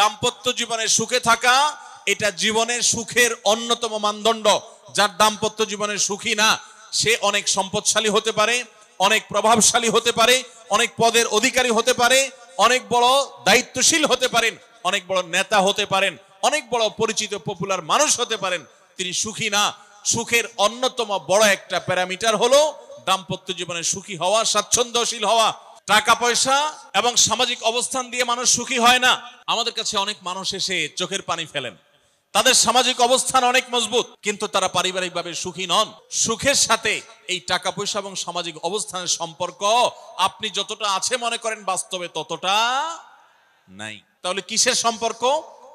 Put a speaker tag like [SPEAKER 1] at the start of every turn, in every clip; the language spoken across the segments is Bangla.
[SPEAKER 1] দাম্পত্য জীবনে সুখে থাকা এটা জীবনের সুখের অন্যতম মানদণ্ড। যার দাম্পত্য জীবনে সুখী না, সে অনেক সম্পদশালী হতে পারে, অনেক প্রভাবশালী হতে পারে, অনেক পদের অধিকারী হতে পারে, অনেক বড় দায়িত্বশীল হতে পারেন, অনেক বড় নেতা হতে পারেন, অনেক বড় পরিচিত পপুলার মানুষ হতে পারেন, তিনি সুখী না। সুখের অন্যতম বড় একটা প্যারামিটার হলো দাম্পত্য জীবনে সুখী হওয়া, স্বাচ্ছন্দ্যশীল হওয়া। টাকা পয়সা এবং সামাজিক অবস্থান দিয়ে মানুষ সুখী হয় না। আমাদের কাছে অনেক মানুষ এসে চোখের পানি ফেলেন, তাদের সামাজিক অবস্থান অনেক মজবুত, কিন্তু তারা পারিবারিকভাবে সুখী নন। সুখের সাথে এই টাকা পয়সা এবং সামাজিক অবস্থানের সম্পর্ক আপনি যতটা আছে মনে করেন, বাস্তবে ততটা নাই। তাহলে কিসের সম্পর্ক?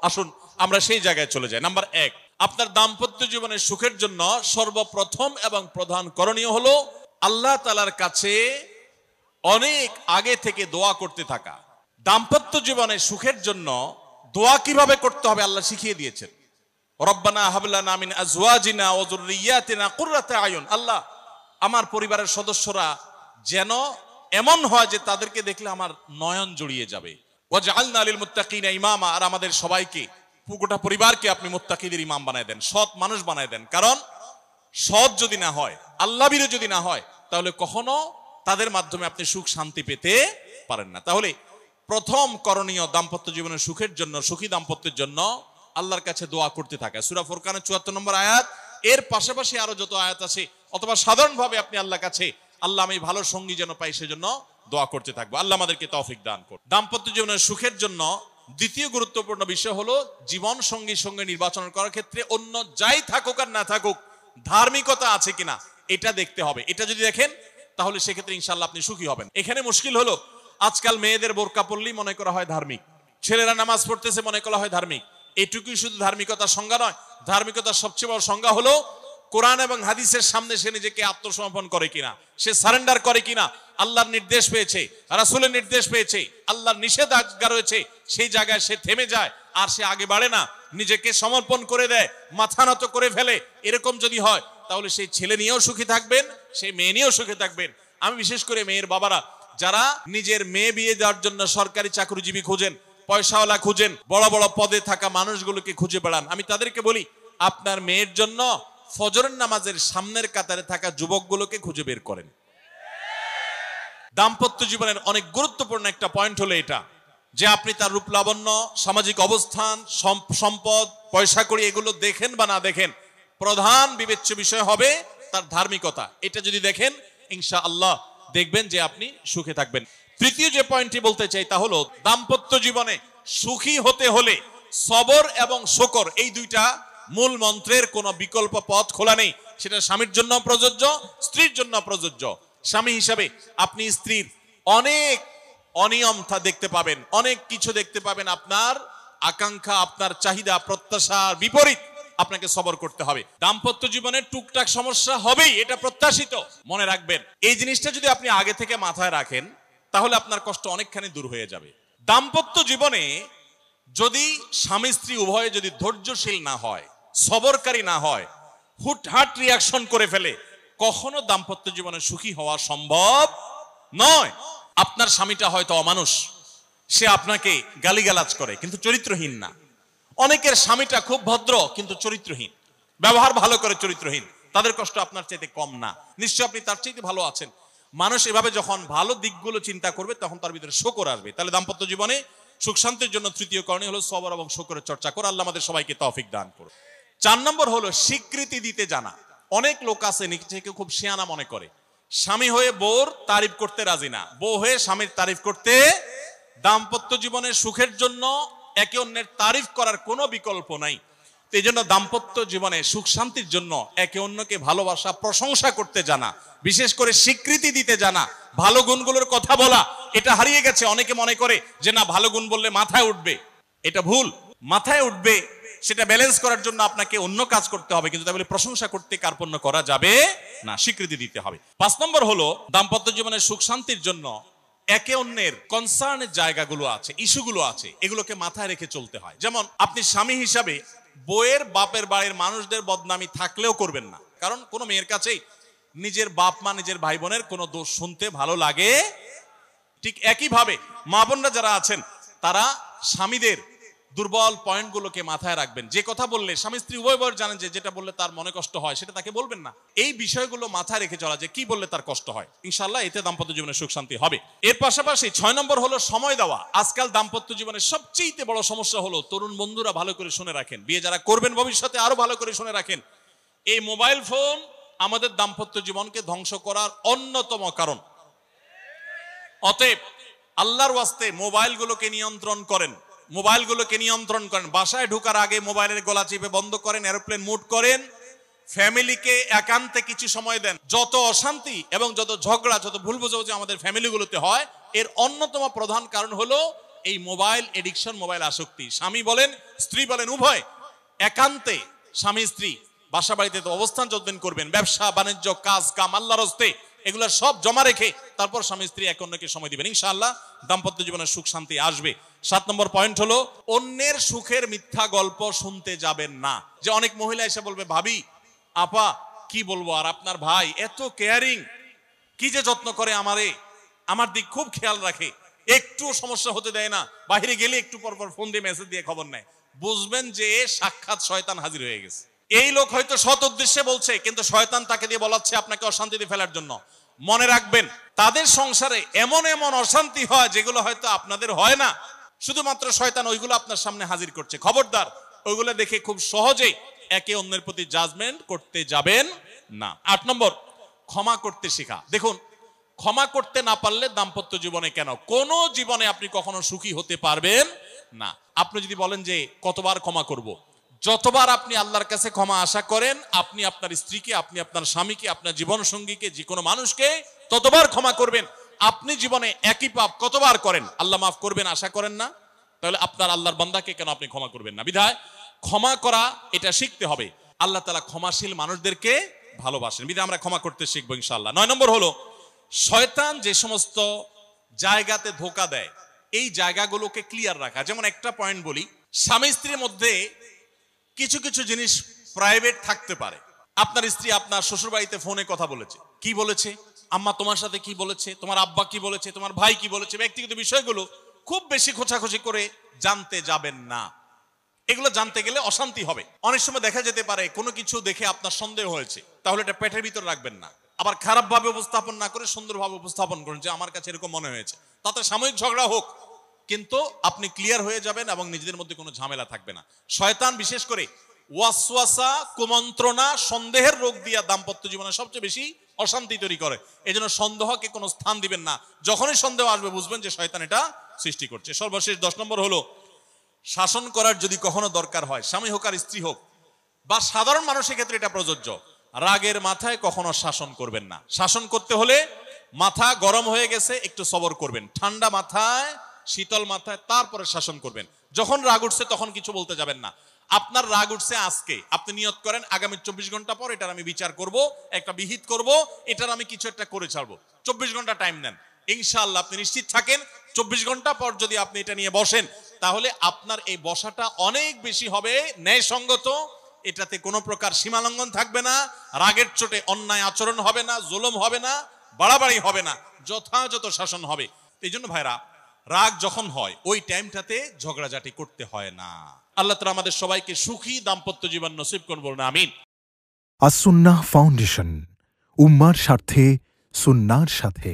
[SPEAKER 1] আসুন আমরা সেই জায়গায় চলে যাই। নাম্বার 1, আপনার দাম্পত্য জীবনের সুখের জন্য সর্বপ্রথম এবং প্রধান করণীয় হলো আল্লাহ তাআলার কাছে অনেক আগে থেকে দোয়া করতে থাকা। দাম্পত্য জীবনের সুখের জন্য দোয়া কিভাবে করতে হবে আল্লাহ শিখিয়ে দিয়েছেন। রব্বানা হাবলানা মিন আজওয়াজিনা ওয়া যুররিয়াতিনা কুররাতা আয়ুন। আল্লাহ, আমার পরিবারের সদস্যরা যেন এমন হয় যে তাদেরকে দেখলে আমার নয়ন জড়িয়ে যাবে। ওয়াজআলনা লিল মুত্তাকিনা ইমামা। আর আমাদের সবাইকে, গোটা পরিবারকে আপনি মুত্তাকিদের ইমাম বানায় দেন, সৎ মানুষ বানায় দেন। কারণ সৎ যদি না হয়, আল্লাহ ভীরু যদি না হয়, তাহলে কখনো তাদের মাধ্যমে আপনি সুখ শান্তি পেতে পারেন না। তাহলে প্রথম করণীয় দাম্পত্য জীবনের সুখের জন্য, সুখী দাম্পত্যের জন্য আল্লাহর কাছে দোয়া করতে থাকে। সূরা ফুরকানের ৭৪ নম্বর আয়াত, এর পাশাপাশি আরো যত আয়াত আছে, অথবা সাধারণভাবে আপনি আল্লাহর কাছে, আল্লাহ আমি ভালো সঙ্গী যেন পাই সেজন্য দোয়া করতে থাকবো। আল্লাহ আমাদেরকে তৌফিক দান করুন। দাম্পত্য জীবনের সুখের জন্য দ্বিতীয় গুরুত্বপূর্ণ বিষয় হলো জীবন সঙ্গীর সঙ্গে নির্বাচন করার ক্ষেত্রে অন্য যাই থাকুক আর না থাকুক, ধার্মিকতা আছে কিনা এটা দেখতে হবে। এটা যদি দেখেন তাহলে সেক্ষেত্রে ইনশাআল্লাহ আপনি সুখী হবেন। এখানে মুশকিল হলো আজকাল মেয়েদের বোরকা পরলেই মনে করা হয় ধার্মিক, ছেলেরা নামাজ পড়তেছে মনে করা হয় ধার্মিক। এটুকুই শুধু ধার্মিকতার সংজ্ঞা নয়। ধার্মিকতার সবচেয়ে বড় সংজ্ঞা হলো কোরআন এবং হাদিসের সামনে সে নিজেকে আত্মসমর্পণ করে কিনা, সে সারেন্ডার করে কিনা। আল্লাহর নির্দেশ পেয়েছে, রাসূলের নির্দেশ পেয়েছে, আল্লাহর নিষেধাজ্ঞা রয়েছে, সেই জায়গায় সে থেমে যায় আর সে আগে বাড়ে না, নিজেকে সমর্পণ করে দেয়, মাথা নত করে ফেলে। এরকম যদি হয় তাহলে সেই ছেলে নিয়েও সুখী থাকবেন, সেই মেয়ে নিয়েও সুখী থাকবেন। আমি বিশেষ করে মেয়ের বাবারা যারা নিজের মেয়ে বিয়ে দেওয়ার জন্য সরকারি চাকরিজীবী খুঁজেন, পয়সাওয়ালা খুঁজেন, বড় বড় পদে থাকা মানুষগুলোকে খুঁজে বেড়ান, আমি তাদেরকে বলি আপনার মেয়ের জন্য ফজরের নামাজের সামনের কাতারে থাকা যুবকগুলোকে খুঁজে বের করেন। দাম্পত্য জীবনের অনেক গুরুত্বপূর্ণ একটা পয়েন্ট হলো এটা, যে আপনি তার রূপ লাবণ্য, সামাজিক অবস্থান, সম্পদ, পয়সা কড়ি এগুলো দেখেন বা না দেখেন, প্রধান বিবেচ্য বিষয় হবে তার ধার্মিকতা। এটা যদি দেখেন ইনশাআল্লাহ দেখবেন যে আপনি সুখে থাকবেন। তৃতীয় যে পয়েন্টটি বলতে চাই তা হলো দাম্পত্য জীবনে সুখী হতে হলে সবর এবং শুকর, এই দুইটা মূল মন্ত্রের কোনো বিকল্প পথ খোলা নেই। সেটা স্বামীর জন্য প্রযোজ্য, স্ত্রীর জন্য প্রযোজ্য। স্বামী হিসাবে আপনি স্ত্রীর অনেক অনিয়মতা দেখতে পাবেন, অনেক কিছু দেখতে পাবেন, আপনার আকাঙ্ক্ষা, আপনার চাহিদা, প্রত্যাশার বিপরীত, আপনাকে সবর করতে হবে। দাম্পত্য জীবনে টুকটাক সমস্যা হবেই, এটা প্রত্যাশিত। মনে রাখবেন এই জিনিসটা যদি আপনি আগে থেকে মাথায় রাখেন তাহলে আপনার কষ্ট অনেকখানি দূর হয়ে যাবে। দাম্পত্য জীবনে যদি স্বামী স্ত্রী উভয়ে যদি ধৈর্যশীল না হয়, সবরকারী না হয়, হুটহাট রিয়াকশন করে ফেলে, কখনো দাম্পত্য জীবনে সুখী হওয়া সম্ভব নয়। আপনার স্বামীটা হয়তো অমানুষ, সে আপনাকে গালিগালাজ করে কিন্তু চরিত্রহীন না। অনেকের স্বামীটা খুব ভদ্র কিন্তু চরিত্রহীন, ব্যবহার ভালো করে চরিত্রহীন, তাদের কষ্ট আপনার চাইতে কম না, নিশ্চয় আপনি তার চাইতে ভালো আছেন। মানুষ এভাবে যখন ভালো দিকগুলো চিন্তা করবে তখন তার ভিতরে শুকর আসবে। তাহলে দাম্পত্য জীবনে সুখ শান্তির জন্য তৃতীয় করণীয় হলো সবর এবং শুকরের চর্চা করা। আল্লাহ আমাদের সবাইকে তৌফিক দান করুন। 4 নম্বর হলো স্বীকৃতি দিতে জানা। অনেক লোক আছে নিজেকে খুব শিয়ানা মনে করে, স্বামী হয়ে বউর তারিফ করতে রাজি না, বউ হয়ে স্বামীর তারিফ করতে। দাম্পত্য জীবনের সুখের জন্য একে অন্যের তারিফ করার কোনো বিকল্প নাই। এই জন্য দাম্পত্য জীবনে সুখ শান্তির জন্য একে অন্যকে ভালোবাসা, প্রশংসা করতে জানা, বিশেষ করে স্বীকৃতি দিতে জানা, ভালো গুণগুলোর কথা বলা, এটা হারিয়ে গেছে। অনেকে মনে করে যে না, ভালো গুণ বললে মাথায় উঠবে, এটা ভুল। মাথায় উঠবে সেটা ব্যালেন্স করার জন্য আপনাকে অন্য কাজ করতে হবে, কিন্তু তাই বলে প্রশংসা করতে কার্পণ্য করা যাবে না, স্বীকৃতি দিতে হবে। 5 নম্বর হলো দাম্পত্য জীবনের সুখ শান্তির জন্য একে অন্যের কনসার্নের জায়গাগুলো আছে, ইস্যুগুলো আছে, এগুলোকে মাথায় রেখে চলতে হয়। যেমন আপনি স্বামী হিসাবে বউয়ের বাপের বাড়ির মানুষদের বদনামি থাকলেও করবেন না, কারণ কোনো মেয়ের কাছেই নিজের বাপ মা, নিজের ভাই বোনের কোনো দোষ শুনতে ভালো লাগে। ঠিক একইভাবে মা বোনরা যারা আছেন তারা স্বামীদের দুর্বল পয়েন্টগুলোকে মাথায় রাখবেন। যে কথা বললে স্বামী স্ত্রী উভয় জানেন যে যেটা বললে তার মনে কষ্ট হয় সেটা তাকে বলবেন না। এই বিষয়গুলো মাথায় রেখে চলা, যে কি বললে তার কষ্ট হয়, ইনশাআল্লাহ এতে দাম্পত্য জীবনে সুখ শান্তি হবে। এর পাশাপাশি 6 নম্বর হলো সময় দেওয়া। আজকাল দাম্পত্য জীবনের সবচেয়ে বড় সমস্যা হলো, তরুণ বন্ধুরা ভালো করে শুনে রাখেন, বিয়ে যারা করবেন ভবিষ্যতে আরো ভালো করে শুনে রাখেন, এই মোবাইল ফোন আমাদের দাম্পত্য জীবনকে ধ্বংস করার অন্যতম কারণ। অতএব আল্লাহর ওয়াস্তে মোবাইলগুলোকে নিয়ন্ত্রণ করেন, মোবাইলগুলোকে নিয়ন্ত্রণ করেন। বাসায় ঢোকার আগে মোবাইলের গলা চিপে বন্ধ করেন, এরোপ্লেন মুড করেন, ফ্যামিলিকে একান্তে কিছু সময় দেন। যত অশান্তি এবং যত ঝগড়া, যত ভুল বোঝাবুঝি আমাদের ফ্যামিলিগুলোতে হয়, এর অন্যতম প্রধান কারণ হলো এই মোবাইল এডিকশন, মোবাইল আসক্তি। স্বামী বলেন স্ত্রী বলেন উভয় একান্তে স্বামী স্ত্রী বাসা বাড়িতে তো অবস্থান যতদিন করবেন, ব্যবসা বাণিজ্য কাজ কাম আল্লাহর হস্তে, এগুলো সব জমা রেখে তারপর স্বামী স্ত্রী এক অন্যকে সময় দিবেন, ইনশাআল্লাহ দাম্পত্য জীবনের সুখ শান্তি আসবে। 7 নম্বর পয়েন্ট হলো অন্যের সুখের মিথ্যা গল্প শুনতে যাবেন না। যে অনেক মহিলা এসে বলবে, ভাবি আপা কি বলবো আর, আপনার ভাই এত কেয়ারিং, কি যে যত্ন করে আমারে, আমার দিক খুব খেয়াল রাখে, একটু সমস্যা হতে দেয় না, বাইরে গেলে একটু পর পর ফোন দিয়ে মেসেজ দিয়ে খবর নেয়। বুঝবেন যে সাক্ষাৎ শয়তান হাজির হয়ে গেছে। এই লোক হয়তো সৎ উদ্দেশ্যে বলছে, কিন্তু শয়তান তাকে দিয়ে বলাচ্ছে আপনাকে অশান্তিতে ফেলার জন্য। মনে রাখবেন তাদের সংসারে এমন এমন অশান্তি হয় যেগুলো হয়তো আপনাদের হয় না, শুধুমাত্র শয়তান ওইগুলো আপনার সামনে হাজির করছে। খবরদার ওইগুলো দেখে খুব সহজেই একে অন্যের প্রতি জাজমেন্ট করতে যাবেন না। 8 নম্বর ক্ষমা করতে শেখা। দেখুন, ক্ষমা করতে না পারলে দাম্পত্য জীবনে কেন, কোন জীবনে আপনি কখনো সুখী হতে পারবেন না। আপনি যদি বলেন যে কতবার ক্ষমা করব, যতবার আপনি আল্লাহর কাছে ক্ষমা আশা করেন, আপনি আপনার স্ত্রীকে, আপনি আপনার স্বামীকে, আপনার জীবন সঙ্গীকে, যে কোনো মানুষকে ততবার ক্ষমা করবেন। আপনি জীবনে একই পাপ কতবার করেন, আল্লাহ মাফ করবেন আশা করেন না, তাহলে আপনার আল্লাহর বান্দাকে কেন আপনি ক্ষমা করবেন না? বিধায় ক্ষমা করা এটা শিখতে হবে। আল্লাহ তাআলা ক্ষমাশীল মানুষদেরকে ভালোবাসেন, বিধায় আমরা ক্ষমা করতে শিখবো ইনশাআল্লাহ। 9 নম্বর হলো শয়তান যে সমস্ত জায়গাতে ধোঁকা দেয়, এই জায়গাগুলোকে ক্লিয়ার রাখা। যেমন একটা পয়েন্ট বলি, স্বামী স্ত্রীর মধ্যে কিছু কিছু জিনিস প্রাইভেট থাকতে পারে। আপনার স্ত্রী আপনার শ্বশুর বাড়িতে ফোনে কথা বলেছে, কি বলেছে, আম্মা তোমার সাথে কি বলেছে, তোমার আব্বা কি বলেছে, তোমার ভাই কি বলেছে, ব্যক্তিগত বিষয়গুলো খুব বেশি খোঁচাখুচি করে জানতে যাবেন না। এগুলো জানতে গেলে অশান্তি হবে। অনেক সময় দেখা যেতে পারে কোনো কিছু দেখে আপনার সন্দেহ হয়েছে, তাহলে এটা পেটের ভিতর রাখবেন না। আবার খারাপ ভাবে উপস্থাপন না করে সুন্দরভাবে উপস্থাপন করুন যে আমার কাছে এরকম মনে হয়েছে, তাতে সাময়িক ঝগড়া হোক, কিন্তু আপনি ক্লিয়ার হয়ে যাবেন এবং নিজেদের মধ্যে কোনো ঝামেলা থাকবে না। শয়তান বিশেষ করে ওয়াসওয়াসা, কুমন্ত্রণা, সন্দেহের রোগ দিয়া দাম্পত্য জীবনে সবচেয়ে বেশি অশান্তি তৈরি করে। এজন্য সন্দেহকে কোনো স্থান দিবেন না। যখনই সন্দেহ আসবে বুঝবেন যে শয়তান এটা সৃষ্টি করছে। সর্বশেষ 10 নম্বর হলো শাসন করার যদি কখনো দরকার হয়, স্বামী হোক আর স্ত্রী হোক বা সাধারণ মানুষের ক্ষেত্রে এটা প্রযোজ্য, রাগের মাথায় কখনো শাসন করবেন না। শাসন করতে হলে মাথা গরম হয়ে গেছে একটু সবর করবেন, ঠান্ডা মাথায় শীতল মাথায় তারপরে শাসন করবেন। যখন রাগ উঠছে তখন কিছু বলতে যাবেন না। আপনার রাগ উঠছে আজকে, আপনি নিয়ত করেন আগামী 24 ঘন্টা পর এটার আমি বিচার করব, একটা বিহিত করব, এটার আমি কিছু একটা করে ছাড়বো। 24 ঘন্টা টাইম নেন, ইনশাআল্লাহ আপনি নিশ্চিত থাকেন 24 ঘন্টা পর যদি আপনি এটা নিয়ে বসেন, তাহলে আপনার এই বসাটা অনেক বেশি হবে ন্যায়সঙ্গত। এটাতে কোনো প্রকার সীমালঙ্ঘন থাকবে না, রাগের চোটে অন্যায় আচরণ হবে না, জুলুম হবে না, বাড়াবাড়ি হবে না, যথাযথ শাসন হবে। এই জন্য ভাইরা, রাগ যখন হয় ওই টাইমটাতে ঝগড়াঝাটি করতে হয় না। আল্লাহ তাআলা আমাদের সবাইকে সুখী দাম্পত্য জীবন নসিব করুন, বলুন আমিন।
[SPEAKER 2] আস-সুন্নাহ ফাউন্ডেশন, উম্মার স্বার্থে সুন্নাহর সাথে।